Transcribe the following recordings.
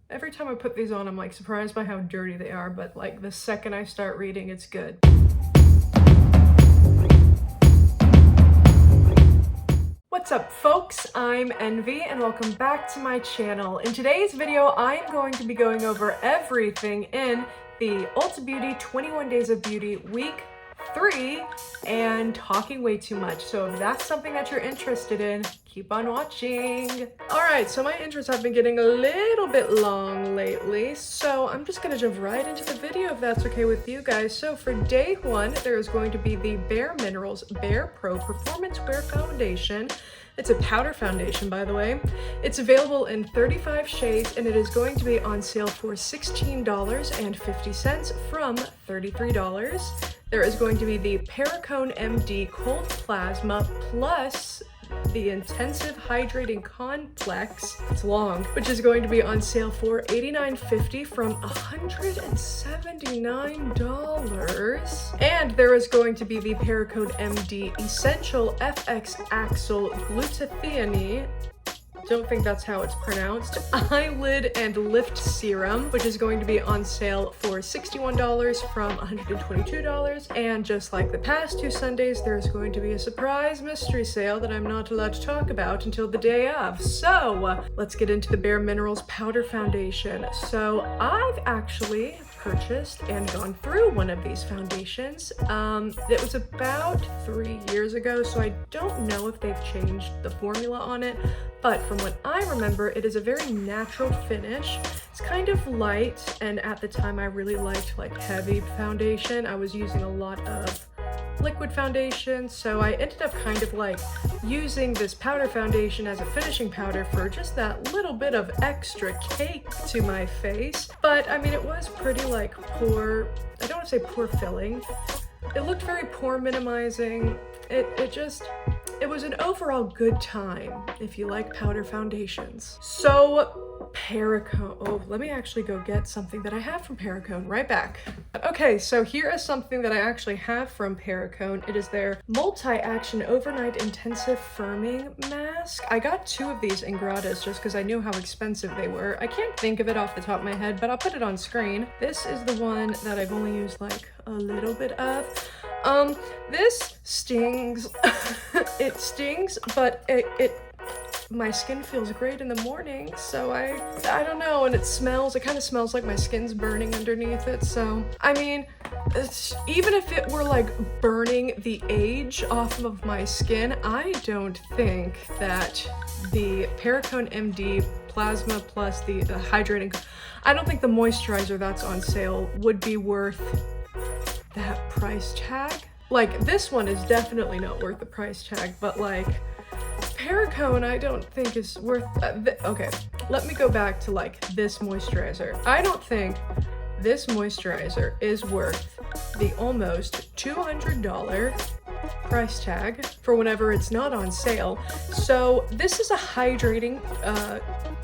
Every time I put these on, I'm like surprised by how dirty they are, but like the second I start reading, it's good. What's up folks, I'm Envy and welcome back to my channel. In today's video, I am going to be going over everything in the Ulta Beauty 21 Days of Beauty Week 3 and talking way too much. So if that's something that you're interested in, keep on watching. Alright, so my intros have been getting a little bit long lately, so I'm just gonna jump right into the video if that's okay with you guys. So for day one, there is going to be the bareMinerals BAREPRO Performance Wear Foundation. It's a powder foundation, by the way. It's available in 35 shades and it is going to be on sale for $16.50 from $33. There is going to be the Perricone MD Cold Plasma plus the Intensive Hydrating Complex, it's long, which is going to be on sale for $89.50 from $179. And there is going to be the Perricone MD Essential FX Acyl-Glutathione, don't think that's how it's pronounced, Eyelid and Lift Serum, which is going to be on sale for $61 from $122. And just like the past two Sundays, there's going to be a surprise mystery sale that I'm not allowed to talk about until the day of. So let's get into the bareMinerals powder foundation. So I've actually purchased and gone through one of these foundations. It was about 3 years ago, so I don't know if they've changed the formula on it, but from what I remember, it is a very natural finish. It's kind of light, and at the time I really liked like heavy foundation. I was using a lot of liquid foundation, so I ended up kind of like using this powder foundation as a finishing powder for just that little bit of extra cake to my face. But I mean, it was pretty like pore, I don't want to say pore filling. It looked very pore minimizing. It was an overall good time if you like powder foundations. So Perricone, oh, let me actually go get something that I have from Perricone, right back. Okay, so here is something that I actually have from Perricone. It is their multi-action overnight intensive firming mask. I got two of these in gratis just because I knew how expensive they were. I can't think of it off the top of my head, but I'll put it on screen. This is the one that I've only used like a little bit of. This stings. It stings, but my skin feels great in the morning, so I don't know, and it kind of smells like my skin's burning underneath it. So I mean, even if it were like burning the age off of my skin, I don't think that the Perricone MD Plasma plus the hydrating, I don't think the moisturizer that's on sale would be worth that price tag. Like, this one is definitely not worth the price tag, but like Perricone I don't think is worth okay, let me go back to like this moisturizer. I don't think this moisturizer is worth the almost $200 price tag for whenever it's not on sale. So this is a hydrating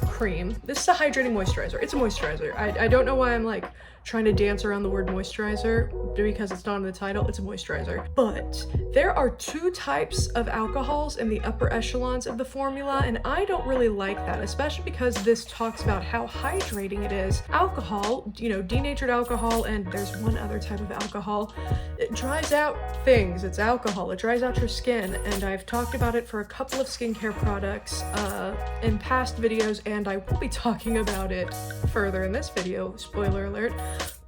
cream. This is a hydrating moisturizer. It's a moisturizer. I don't know why I'm like trying to dance around the word moisturizer because it's not in the title. It's a moisturizer. But there are two types of alcohols in the upper echelons of the formula, and I don't really like that, especially because this talks about how hydrating it is. Alcohol, you know, denatured alcohol, and there's one other type of alcohol. It dries out things. It's alcohol. It dries out your skin, and I've talked about it for a couple of skincare products in past videos, and I will be talking about it further in this video, spoiler alert.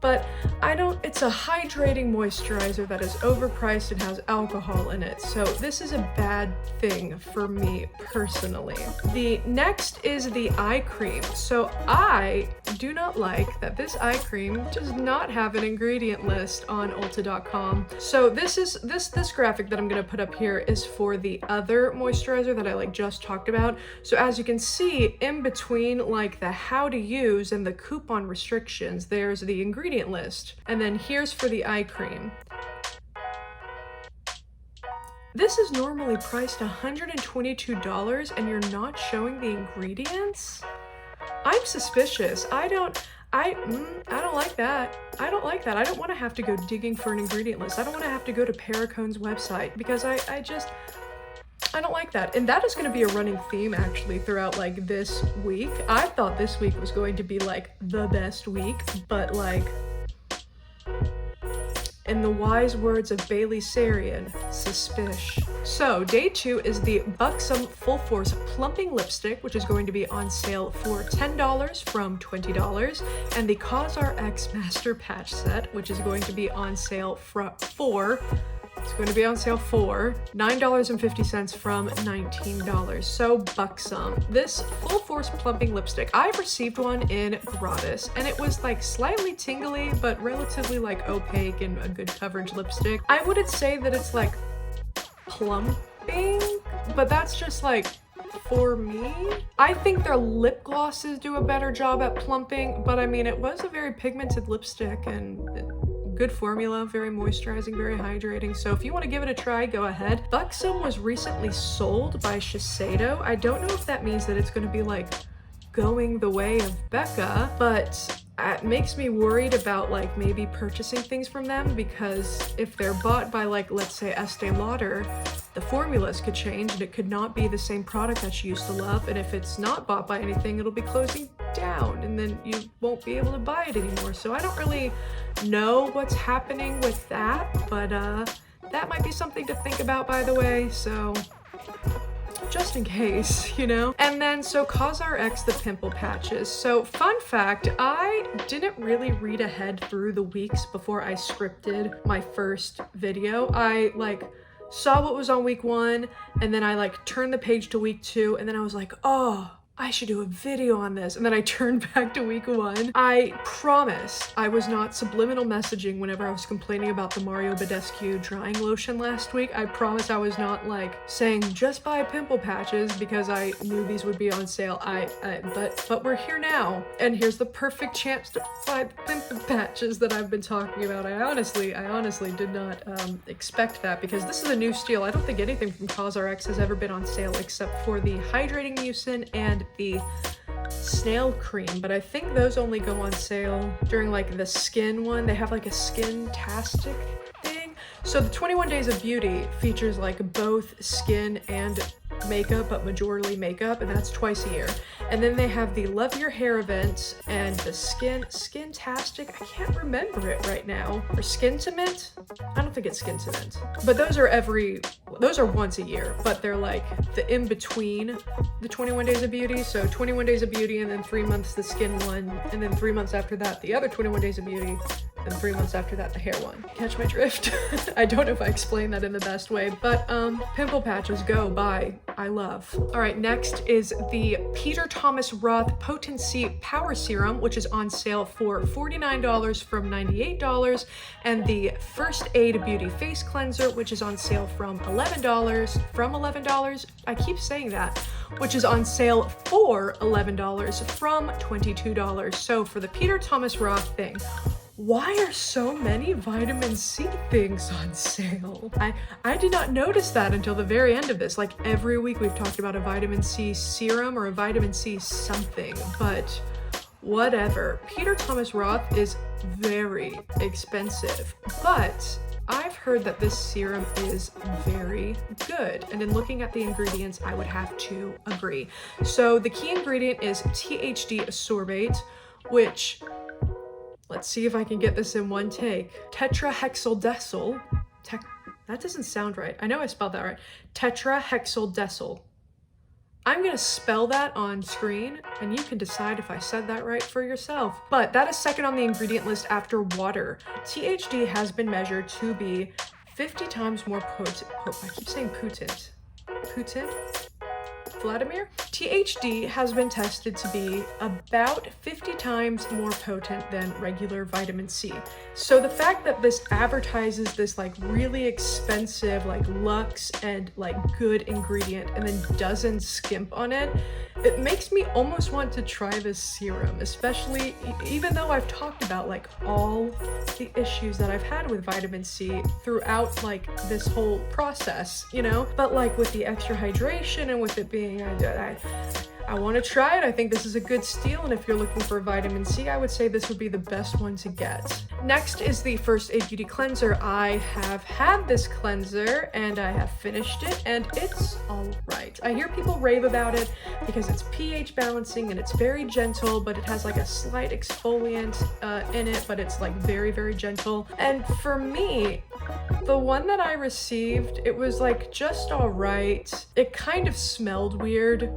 But it's a hydrating moisturizer that is overpriced and has alcohol in it. So this is a bad thing for me personally. The next is the eye cream. So I do not like that this eye cream does not have an ingredient list on Ulta.com. So this graphic that I'm gonna put up here is for the other moisturizer that I like just talked about. So as you can see, in between like the how to use and the coupon restrictions, there's the ingredient list. And then here's for the eye cream. This is normally priced $122 and you're not showing the ingredients? I'm suspicious. I don't like that. I don't like that. I don't want to have to go digging for an ingredient list. I don't want to have to go to Perricone's website because I I don't like that. And that is going to be a running theme actually throughout like this week. I thought this week was going to be like the best week, but like, in the wise words of Bailey Sarian, suspish. So day 2 is the Buxom Full Force Plumping Lipstick, which is going to be on sale for $10 from $20, and the COSRX Master Patch Set, which is going to be on sale for It's going to be on sale for $9.50 from $19. So Buxom, this full force plumping lipstick, I've received one in gratis and it was like slightly tingly but relatively like opaque and a good coverage lipstick. I wouldn't say that it's like plumping, but that's just like for me. I think their lip glosses do a better job at plumping, but I mean, it was a very pigmented lipstick and good formula, very moisturizing, very hydrating. So if you want to give it a try, go ahead. Buxom was recently sold by Shiseido. I don't know if that means that it's going to be like going the way of Becca, but it makes me worried about like maybe purchasing things from them, because if they're bought by like, let's say Estee Lauder, the formulas could change and it could not be the same product that you used to love. And if it's not bought by anything, it'll be closing down and then you won't be able to buy it anymore. So I don't really know what's happening with that, but that might be something to think about, by the way. So just in case, you know? And then, so COSRX, the pimple patches. So fun fact, I didn't really read ahead through the weeks before I scripted my first video. I like saw what was on week 1 and then I like turned the page to week 2 and then I was like, oh, I should do a video on this. And then I turned back to week 1. I promise I was not subliminal messaging whenever I was complaining about the Mario Badescu drying lotion last week. I promise I was not like saying just buy pimple patches because I knew these would be on sale. But we're here now, and here's the perfect chance to buy the pimple patches that I've been talking about. I honestly did not expect that, because this is a new steal. I don't think anything from COSRX has ever been on sale except for the Hydrating Mucin and the snail cream, but I think those only go on sale during like the skin one. They have like a skin-tastic thing. So the 21 Days of Beauty features like both skin and makeup, but majorly makeup, and that's twice a year. And then they have the Love Your Hair events and the skin-tastic, I can't remember it right now, or Skin-to-Mint? I don't think it's Skin-to-Mint, but those are once a year, but they're like the in-between the 21 Days of Beauty. So 21 Days of Beauty and then 3 months the skin one, and then 3 months after that the other 21 Days of Beauty, and 3 months after that the hair one. Catch my drift? I don't know if I explained that in the best way, but pimple patches, go buy. I love. All right, next is the Peter Thomas Roth Potency Power Serum, which is on sale for $49 from $98, and the First Aid Beauty Face Cleanser, which is on sale from $11, I keep saying that, which is on sale for $11 from $22. So for the Peter Thomas Roth thing, why are so many vitamin C things on sale? I did not notice that until the very end of this. Like every week we've talked about a vitamin C serum or a vitamin C something, but whatever. Peter Thomas Roth is very expensive, but I've heard that this serum is very good, and in looking at the ingredients, I would have to agree. So the key ingredient is THD ascorbate, which, let's see if I can get this in one take. Tetrahexyldecyl. That doesn't sound right. I know I spelled that right. Tetrahexyldecyl. I'm gonna spell that on screen and you can decide if I said that right for yourself. But that is second on the ingredient list after water. THD has been measured to be 50 times more potent. I keep saying potent. Potent? Vladimir? THD has been tested to be about 50 times more potent than regular vitamin C. So the fact that this advertises this like really expensive, like luxe and like good ingredient and then doesn't skimp on it, it makes me almost want to try this serum, especially even though I've talked about like all the issues that I've had with vitamin C throughout like this whole process, you know? But like with the extra hydration and with it being, I want to try it. I think this is a good steal, and if you're looking for vitamin C, I would say this would be the best one to get. Next is the First Aid Beauty Cleanser. I have had this cleanser and I have finished it, and it's alright. I hear people rave about it because it's pH balancing and it's very gentle, but it has like a slight exfoliant in it, but it's like very, very gentle. And for me, the one that I received, it was like just alright. It kind of smelled weird,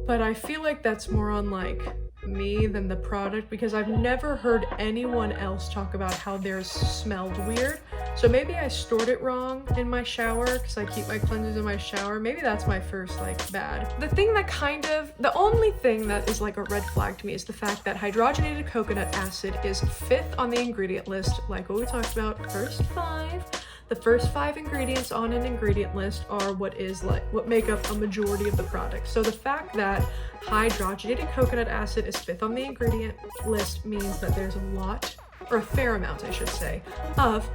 but I feel like that's more on like me than the product, because I've never heard anyone else talk about how theirs smelled weird. So maybe I stored it wrong in my shower, because I keep my cleansers in my shower. Maybe that's my first like bad. The only thing that is like a red flag to me is the fact that hydrogenated coconut acid is 5th on the ingredient list, like what we talked about, first 5. The first 5 ingredients on an ingredient list are what make up a majority of the product. So the fact that hydrogenated coconut acid is 5th on the ingredient list means that there's a lot, or a fair amount I should say, of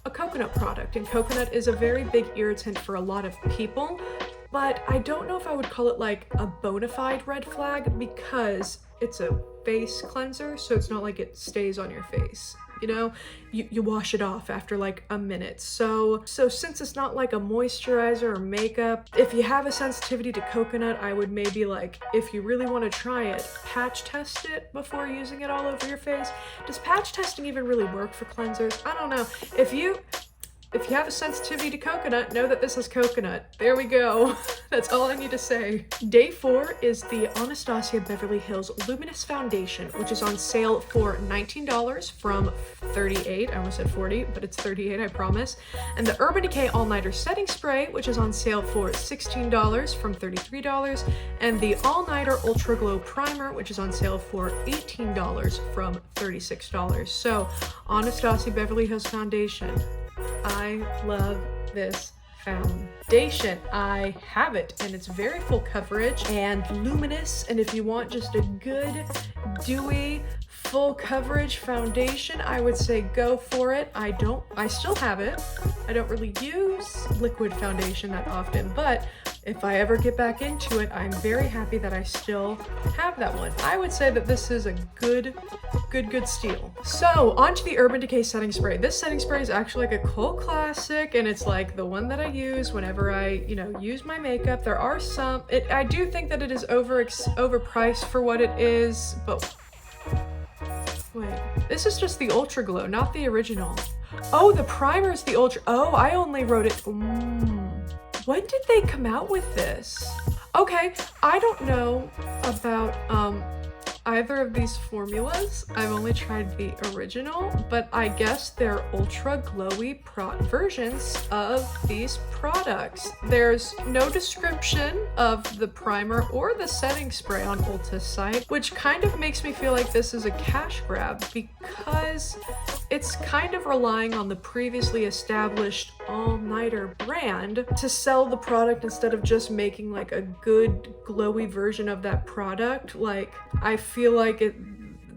a coconut product. And coconut is a very big irritant for a lot of people, but I don't know if I would call it like a bona fide red flag, because it's a face cleanser, so it's not like it stays on your face. You know, you wash it off after like a minute. So since it's not like a moisturizer or makeup, if you have a sensitivity to coconut, I would maybe like, if you really want to try it, patch test it before using it all over your face. Does patch testing even really work for cleansers? I don't know. If you have a sensitivity to coconut, know that this is coconut. There we go. That's all I need to say. Day 4 is the Anastasia Beverly Hills Luminous Foundation, which is on sale for $19 from $38. I almost said 40, but it's $38, I promise. And the Urban Decay All Nighter Setting Spray, which is on sale for $16 from $33. And the All Nighter Ultra Glow Primer, which is on sale for $18 from $36. So Anastasia Beverly Hills Foundation. I love this foundation. I have it, and it's very full coverage and luminous, and if you want just a good dewy full coverage foundation, I would say go for it. I still have it. I don't really use liquid foundation that often, but if I ever get back into it, I'm very happy that I still have that one. I would say that this is a good steal. So onto the Urban Decay setting spray. This setting spray is actually like a cult classic, and it's like the one that I use whenever I, use my makeup. There are some, I do think that it is overpriced for what it is, but wait, this is just the Ultra Glow, not the original. Oh, the primer is the Ultra, oh, I only wrote it, when did they come out with this? Okay, I don't know about either of these formulas. I've only tried the original, but I guess they're ultra glowy versions of these products. There's no description of the primer or the setting spray on Ulta's site, which kind of makes me feel like this is a cash grab, because it's kind of relying on the previously established all-nighter brand to sell the product instead of just making like a good glowy version of that product. Like, I feel like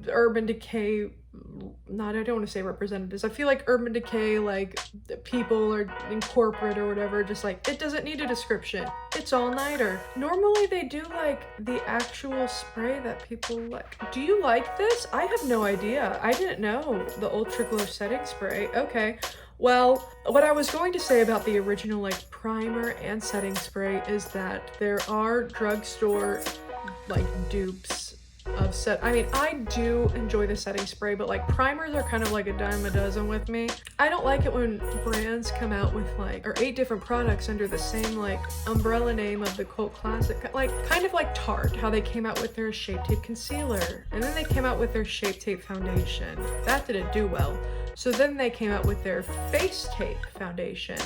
Urban Decay, I don't want to say representatives, I feel like Urban Decay, like people or in corporate or whatever, just like, it doesn't need a description, it's all-nighter. Normally they do like the actual spray that people like. Do you like this? I have no idea. I didn't know the Ultra Glow setting spray. Okay, well, what I was going to say about the original like primer and setting spray is that there are drugstore like dupes of I do enjoy the setting spray, but like primers are kind of like a dime a dozen with me. I don't like it when brands come out with like 8 different products under the same like umbrella name of the cult classic, like kind of like Tarte, how they came out with their Shape Tape concealer and then they came out with their Shape Tape foundation. That didn't do well. So then they came out with their Face Tape foundation.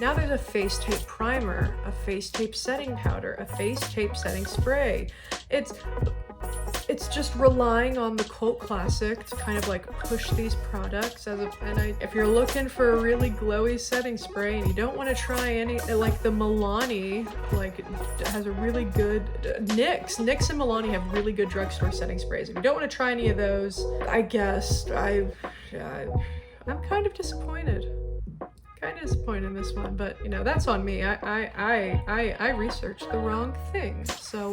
Now there's a Face Tape primer, a Face Tape setting powder, a Face Tape setting spray. It's just relying on the cult classic to kind of like push these products if you're looking for a really glowy setting spray and you don't want to try any, like the Milani, like it has a really good, NYX and Milani have really good drugstore setting sprays. If you don't want to try any of those, I guess I'm kind of disappointed. kind of disappointed in this one, but you know, that's on me. I researched the wrong thing. So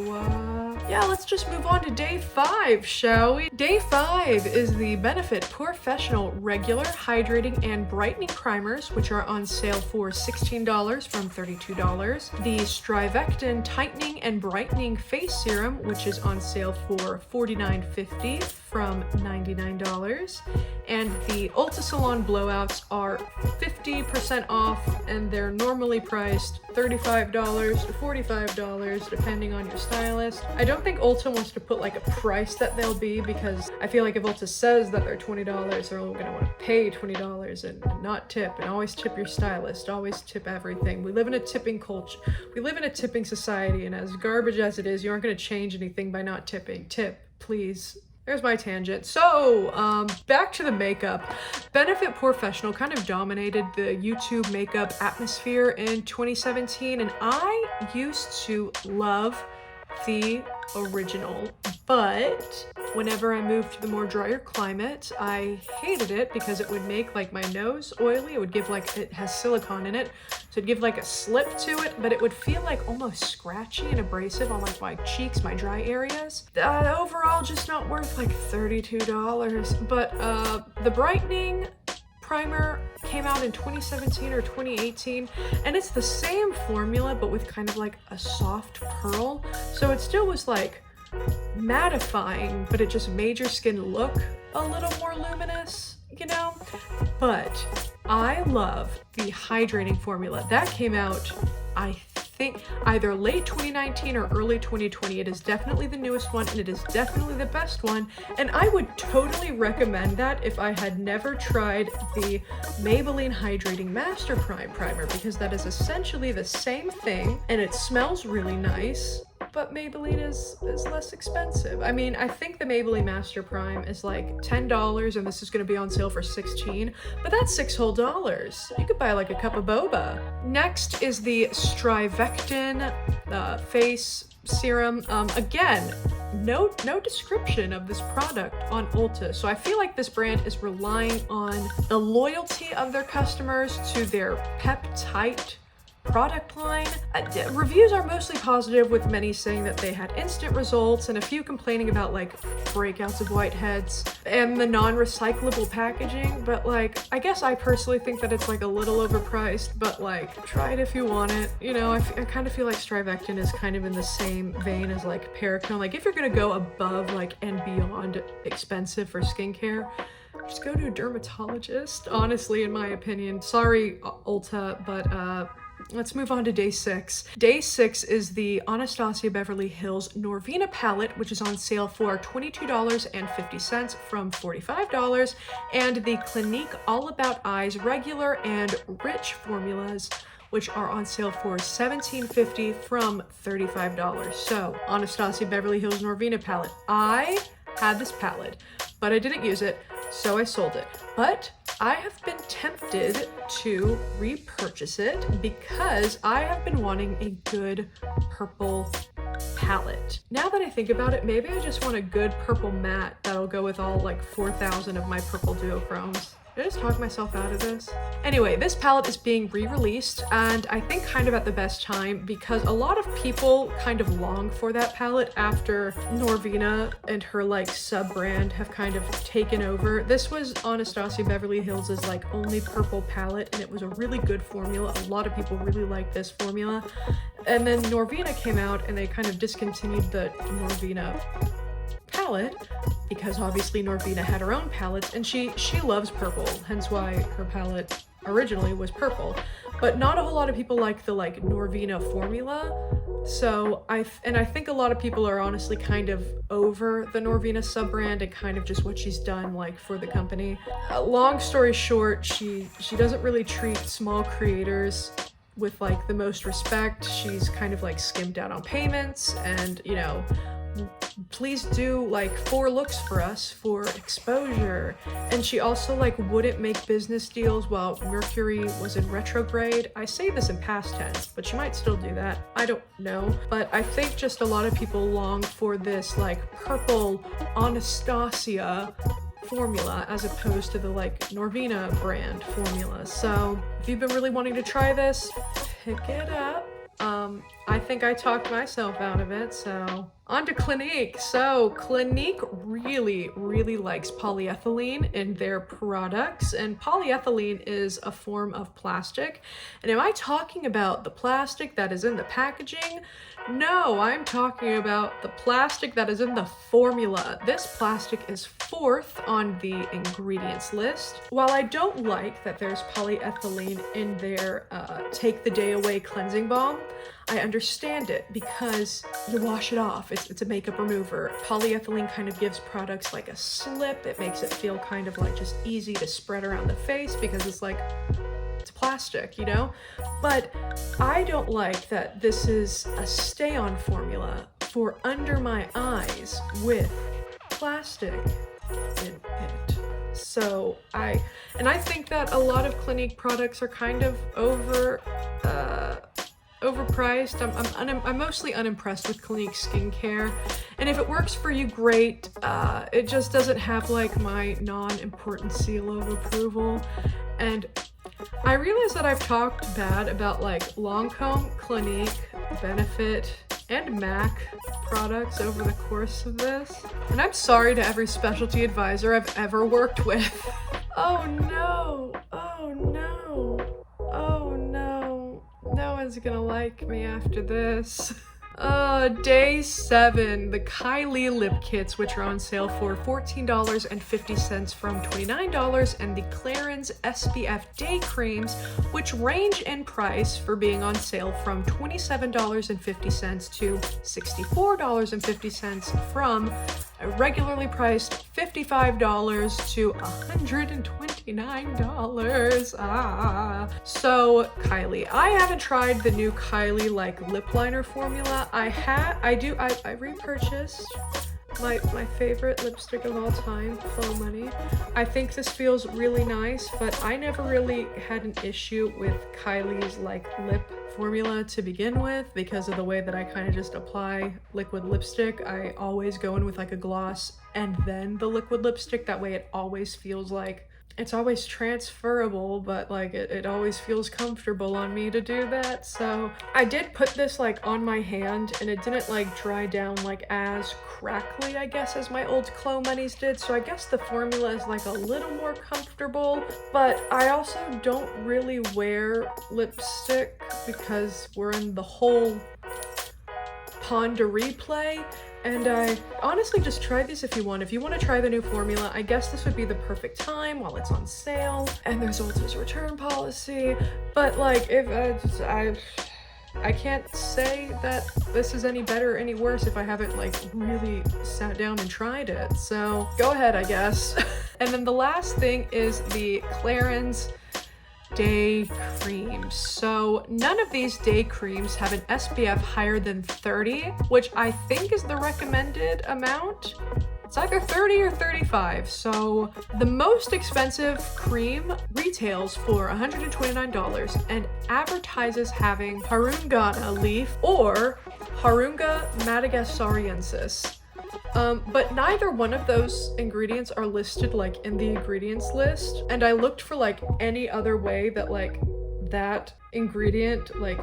yeah, let's just move on to day 5, shall we? Day 5 is the Benefit POREfessional regular hydrating and brightening primers, which are on sale for $16 from $32. The StriVectin tightening and brightening face serum, which is on sale for $49.50 from $99. And the Ulta Salon blowouts are 50% off, and they're normally priced $35 to $45 depending on your stylist. I don't think Ulta wants to put like a price that they'll be, because I feel like if Ulta says that they're $20, they're only gonna want to pay $20 and not tip. And always tip your stylist, always tip everything. We live in a tipping culture. We live in a tipping society, and as garbage as it is, you aren't gonna change anything by not tipping. Tip, please. There's my tangent. So, back to the makeup. Benefit POREfessional kind of dominated the YouTube makeup atmosphere in 2017, and I used to love the original, but whenever I moved to the more drier climate, I hated it because it would make like my nose oily. It would give like, it has silicone in it, so it'd give like a slip to it, but it would feel like almost scratchy and abrasive on like my cheeks, my dry areas. Overall, just not worth like $32. But the brightening primer came out in 2017 or 2018, and it's the same formula but with kind of like a soft pearl, so it still was like mattifying, but it just made your skin look a little more luminous, you know. But I love the hydrating formula that came out, I think either late 2019 or early 2020. It is definitely the newest one, and it is definitely the best one, and I would totally recommend that if I had never tried the Maybelline Hydrating Master Prime primer, because that is essentially the same thing, and it smells really nice, but Maybelline is less expensive. I mean, I think the Maybelline Master Prime is like $10, and this is going to be on sale for $16, but that's $6 whole. You could buy like a cup of boba. Next is the StriVectin face serum. Again, no description of this product on Ulta, so I feel like this brand is relying on the loyalty of their customers to their Peptight product line. Reviews are mostly positive, with many saying that they had instant results and a few complaining about like breakouts of whiteheads and the non-recyclable packaging, but like I guess I personally think that it's like a little overpriced, but like try it if you want it. You know, I kind of feel like StriVectin is kind of in the same vein as like Perricone. Like if you're gonna go above like and beyond expensive for skincare, just go to a dermatologist, honestly, in my opinion. Sorry, Ulta, but let's move on to day 6. Day 6 is the Anastasia Beverly Hills Norvina palette, which is on sale for $22.50 from $45, and the Clinique All About Eyes regular and rich formulas, which are on sale for $17.50 from $35. So, Anastasia Beverly Hills Norvina palette. I had this palette, but I didn't use it, so I sold it. But I have been tempted to repurchase it because I have been wanting a good purple palette. Now that I think about it, maybe I just want a good purple matte that'll go with all like 4,000 of my purple duochromes. Did I just talk myself out of this? Anyway, this palette is being re-released, and I think kind of at the best time, because a lot of people kind of long for that palette after Norvina and her like sub-brand have kind of taken over. This was Anastasia Beverly Hills' like only purple palette, and it was a really good formula. A lot of people really like this formula. And then Norvina came out and they kind of discontinued the Norvina palette, because obviously Norvina had her own palettes, and she loves purple, hence why her palette originally was purple. But not a whole lot of people like the like Norvina formula, so I think a lot of people are honestly kind of over the Norvina sub-brand and kind of just what she's done like for the company. Long story short, she doesn't really treat small creators with like the most respect. She's kind of like skimmed out on payments, and you know, please do like 4 looks for us for exposure. And she also like wouldn't make business deals while Mercury was in retrograde. I say this in past tense, but she might still do that. I don't know. But I think just a lot of people long for this like purple Anastasia formula as opposed to the like Norvina brand formula. So if you've been really wanting to try this, pick it up. I think I talked myself out of it, so on to Clinique. So Clinique really likes polyethylene in their products, and polyethylene is a form of plastic. And am I talking about the plastic that is in the packaging? No, I'm talking about the plastic that is in the formula. This plastic is 4th on the ingredients list. While I don't like that there's polyethylene in their Take the Day Away cleansing balm, I understand it because you wash it off. It's a makeup remover. Polyethylene kind of gives products like a slip. It makes it feel kind of like just easy to spread around the face because it's like, it's plastic, you know? But I don't like that this is a stay-on formula for under my eyes with plastic in it. So I think that a lot of Clinique products are kind of overpriced. I'm mostly unimpressed with Clinique skincare, and if it works for you, great. It just doesn't have like my non-important seal of approval. And I realize that I've talked bad about like Lancome, Clinique, Benefit, and MAC products over the course of this, and I'm sorry to every specialty advisor I've ever worked with. Oh no, oh no, oh no. No one's gonna like me after this. Day 7, the Kylie Lip Kits, which are on sale for $14.50 from $29, and the Clarins SPF Day Creams, which range in price for being on sale from $27.50 to $64.50 from a regularly priced $55 to $129. So Kylie, I haven't tried the new Kylie like lip liner formula. I repurchased my favorite lipstick of all time, Clo Money. I think this feels really nice, but I never really had an issue with Kylie's like lip formula to begin with because of the way that I kind of just apply liquid lipstick. I always go in with like a gloss and then the liquid lipstick. That way it always feels like it's always transferable, but like it always feels comfortable on me to do that. So I did put this like on my hand and it didn't like dry down like as crackly, I guess, as my old Clo Money's did. So I guess the formula is like a little more comfortable, but I also don't really wear lipstick because we're in the whole Pond to replay. And I honestly just try these if you want. If you want to try the new formula, I guess this would be the perfect time while it's on sale. And there's Ulta's return policy. But like, if I can't say that this is any better or any worse if I haven't like really sat down and tried it. So go ahead, I guess. And then the last thing is the Clarins Day Cream. So none of these day creams have an SPF higher than 30, which I think is the recommended amount. It's either 30 or 35. So the most expensive cream retails for $129 and advertises having Harungana leaf or Harunga madagascariensis. But neither one of those ingredients are listed like in the ingredients list, and I looked for like any other way that like that ingredient, like,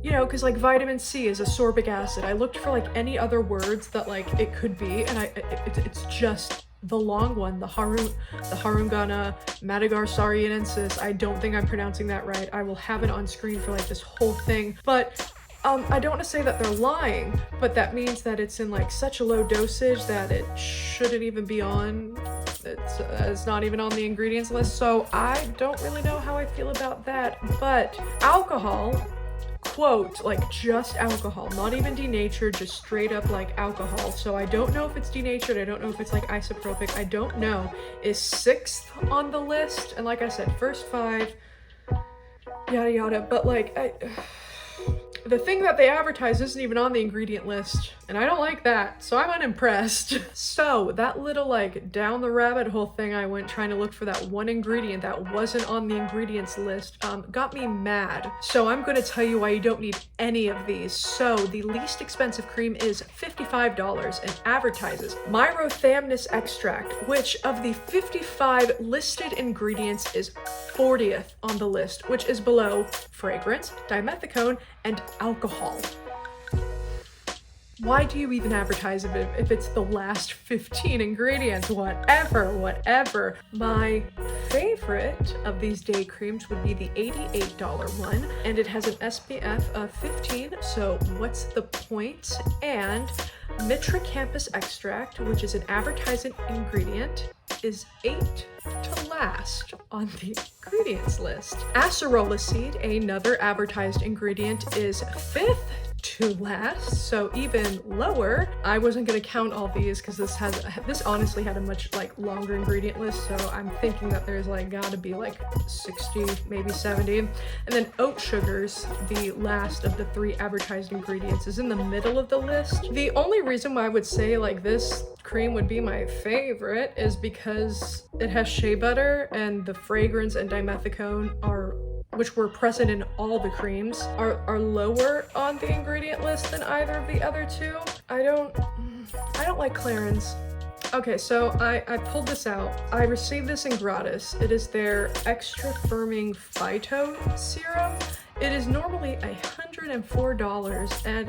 you know, because like vitamin C is ascorbic acid. I looked for like any other words that like it could be, and it's just the long one, the Harungana madagascariensis. I don't think I'm pronouncing that right. I will have it on screen for like this whole thing, but I don't want to say that they're lying, but that means that it's in like such a low dosage that it shouldn't even be on, it's not even on the ingredients list. So I don't really know how I feel about that. But alcohol, quote, like just alcohol, not even denatured, just straight up like alcohol. So I don't know if it's denatured, I don't know if it's like isopropic, I don't know, is 6th on the list. And like I said, first 5, yada yada, but like the thing that they advertise isn't even on the ingredient list, and I don't like that, so I'm unimpressed. So that little like down the rabbit hole thing I went trying to look for that one ingredient that wasn't on the ingredients list got me mad. So I'm gonna tell you why you don't need any of these. So the least expensive cream is $55 and advertises Myrothymnus extract, which of the 55 listed ingredients is 40th on the list, which is below fragrance, dimethicone, and alcohol. Why do you even advertise it if it's the last 15 ingredients? Whatever. My favorite of these day creams would be the $88 one, and it has an SPF of 15, so what's the point? And Mitracampus extract, which is an advertising ingredient, is 8 to last on the ingredients list. Acerola seed, another advertised ingredient, is 5th to last, so even lower. I wasn't gonna count all these because this honestly had a much like longer ingredient list, so I'm thinking that there's like gotta be like 60, maybe 70. And then oat sugars, the last of the 3 advertised ingredients, is in the middle of the list. The only reason why I would say like this cream would be my favorite is because it has shea butter, and the fragrance and dimethicone which were present in all the creams, are lower on the ingredient list than either of the other two. I don't like Clarins. Okay, so I pulled this out. I received this in gratis. It is their extra firming Phyto serum. It is normally $104, and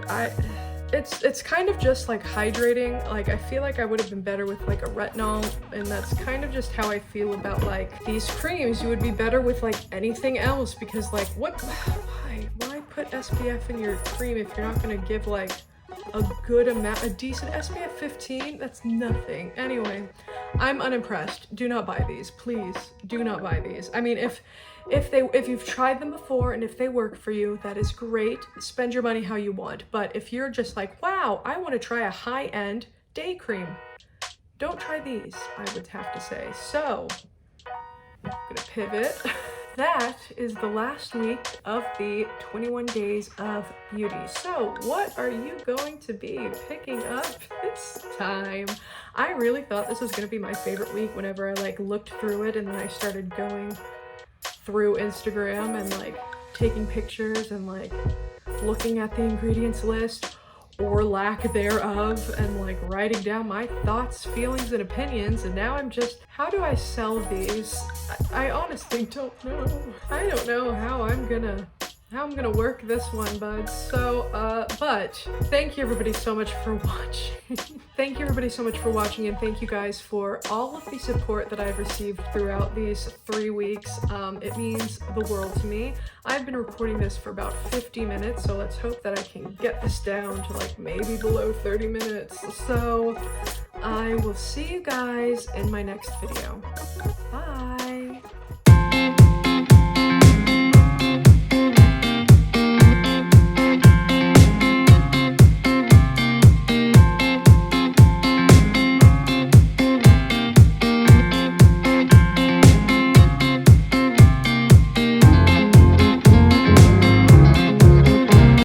it's kind of just like hydrating. Like I feel like I would have been better with like a retinol, and that's kind of just how I feel about like these creams. You would be better with like anything else, because like why put SPF in your cream if you're not gonna give like a good amount, a decent SPF 15? That's nothing. Anyway, I'm unimpressed. Do not buy these, please. Do not buy these. I mean, if you've tried them before and if they work for you, that is great. Spend your money how you want. But if you're just like, wow, I want to try a high-end day cream, don't try these, I would have to say. So I'm gonna pivot. That is the last week of the 21 days of beauty. So what are you going to be picking up this time? I really thought this was gonna be my favorite week whenever I like looked through it, and then I started going through Instagram and like taking pictures and like looking at the ingredients list or lack thereof and like writing down my thoughts, feelings, and opinions. And now I'm just, how do I sell these? I honestly don't know. I don't know how I'm gonna work this one, buds. So, but thank you everybody so much for watching. Thank you everybody so much for watching, and thank you guys for all of the support that I've received throughout these 3 weeks. It means the world to me. I've been recording this for about 50 minutes, so let's hope that I can get this down to like maybe below 30 minutes. So I will see you guys in my next video. Bye.